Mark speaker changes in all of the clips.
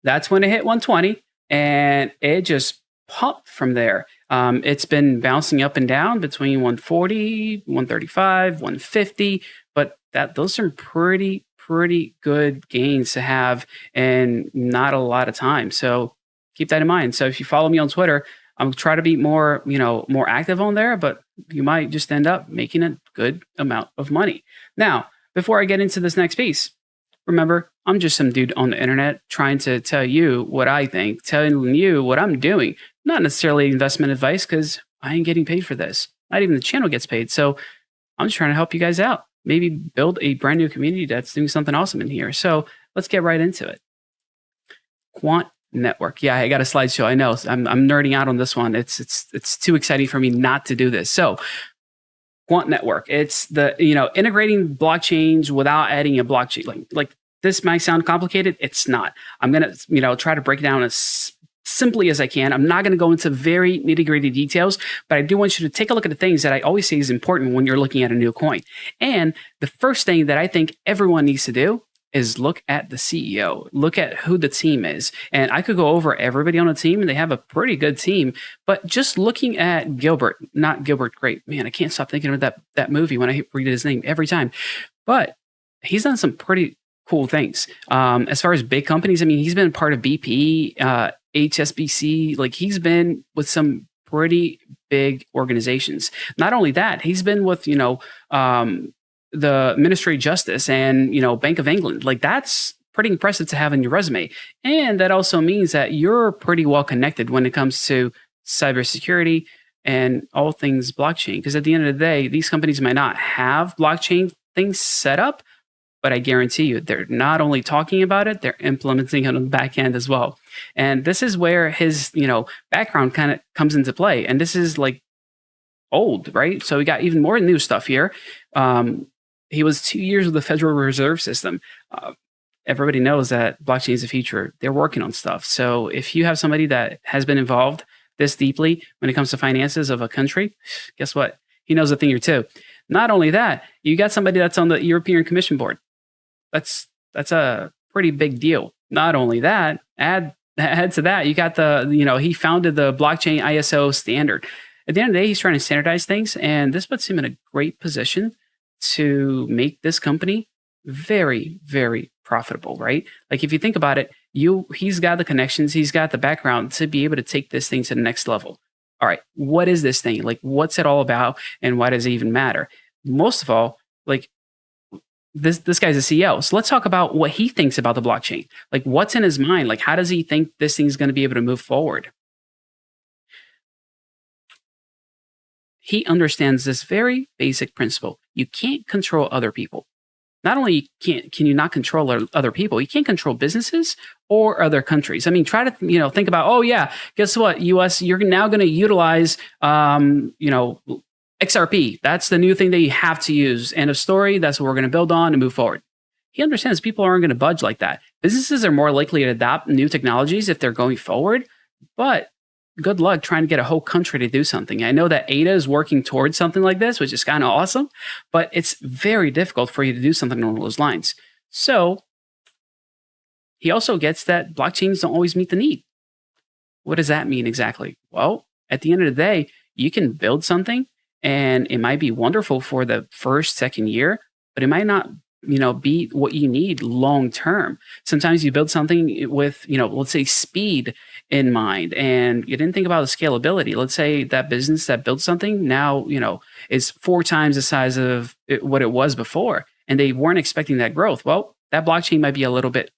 Speaker 1: That's when it hit 120, and it just pumped from there. It's been bouncing up and down between 140, 135, 150, but those are pretty good gains to have in not a lot of time. So keep that in mind. So if you follow me on Twitter, I'm trying to be more, more active on there, but you might just end up making a good amount of money. Now, before I get into this next piece, remember, I'm just some dude on the internet trying to tell you what I think, telling you what I'm doing. Not necessarily investment advice, because I ain't getting paid for this. Not even the channel gets paid. So I'm just trying to help you guys out. Maybe build a brand new community that's doing something awesome in here. So let's get right into it. Quant Network. Yeah, I got a slideshow. I know. I'm nerding out on this one. It's too exciting for me not to do this. So Quant Network. It's the integrating blockchains without adding a blockchain. Like this might sound complicated. It's not. I'm gonna try to break it down as simply as I can. I'm not going to go into very nitty-gritty details, but I do want you to take a look at the things that I always say is important when you're looking at a new coin. And the first thing that I think everyone needs to do is look at the CEO, look at who the team is. And I could go over everybody on the team, and they have a pretty good team, but just looking at Gilbert, not Gilbert Grape, man, I can't stop thinking of that movie when I read his name every time. But he's done some pretty cool things. As far as big companies, I mean, he's been part of BP, HSBC, like he's been with some pretty big organizations. Not only that, he's been with, the Ministry of Justice and, Bank of England. Like that's pretty impressive to have in your resume. And that also means that you're pretty well connected when it comes to cybersecurity and all things blockchain. Because at the end of the day, these companies might not have blockchain things set up, but I guarantee you, they're not only talking about it, they're implementing it on the back end as well. And this is where his, background kind of comes into play. And this is like old, right? So we got even more new stuff here. He was 2 years with the Federal Reserve System. Everybody knows that blockchain is the future. They're working on stuff. So if you have somebody that has been involved this deeply when it comes to finances of a country, guess what? He knows a thing or two. Not only that, you got somebody that's on the European Commission board. That's a pretty big deal. Not only that, add to that, you got he founded the blockchain ISO standard. At the end of the day, he's trying to standardize things, and this puts him in a great position to make this company very, very profitable, right? Like if you think about it, he's got the connections, he's got the background to be able to take this thing to the next level. All right, what is this thing? Like, what's it all about, and why does it even matter? Most of all, like, this guy's a CEO. So let's talk about what he thinks about the blockchain. Like what's in his mind? Like how does he think this thing's going to be able to move forward? He understands this very basic principle. You can't control other people. Not only can you not control other people, you can't control businesses or other countries. I mean, try to think about, oh yeah, guess what? US, you're now going to utilize XRP, that's the new thing that you have to use. End of story. That's what we're going to build on and move forward. He understands people aren't going to budge like that. Businesses are more likely to adopt new technologies if they're going forward, but good luck trying to get a whole country to do something. I know that ADA is working towards something like this, which is kind of awesome, but it's very difficult for you to do something along those lines. So he also gets that blockchains don't always meet the need. What does that mean exactly? Well, at the end of the day, you can build something, and it might be wonderful for the first, second year, but it might not, be what you need long term. Sometimes you build something with, let's say speed in mind, and you didn't think about the scalability. Let's say that business that built something now, is 4 times the size of what it was before, and they weren't expecting that growth. Well, that blockchain might be a little bit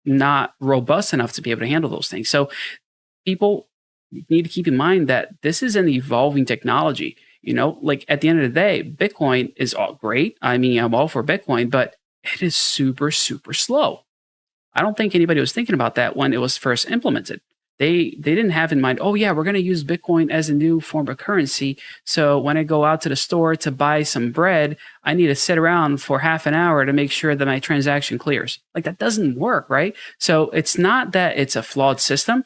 Speaker 1: not robust enough to be able to handle those things. So people need to keep in mind that this is an evolving technology. Like at the end of the day, Bitcoin is all great. I mean, I'm all for Bitcoin, but it is super, super slow. I don't think anybody was thinking about that when it was first implemented. They didn't have in mind, oh yeah, we're going to use Bitcoin as a new form of currency. So when I go out to the store to buy some bread, I need to sit around for half an hour to make sure that my transaction clears. Like that doesn't work, right? So it's not that it's a flawed system.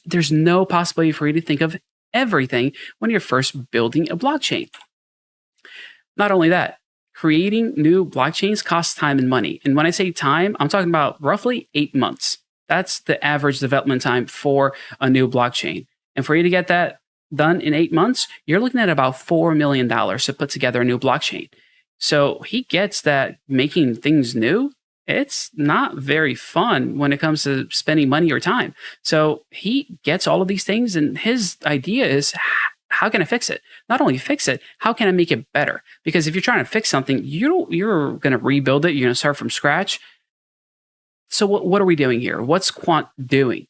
Speaker 1: There's no possibility for you to think of everything when you're first building a blockchain. Not only that, creating new blockchains costs time and money. And when I say time, I'm talking about roughly 8 months. That's the average development time for a new blockchain. And for you to get that done in 8 months, you're looking at about $4 million to put together a new blockchain. So he gets that making things new, it's not very fun when it comes to spending money or time. So he gets all of these things, and his idea is, how can I fix it? Not only fix it, how can I make it better? Because if you're trying to fix something, you're going to rebuild it. You're going to start from scratch. So what are we doing here? What's Quant doing?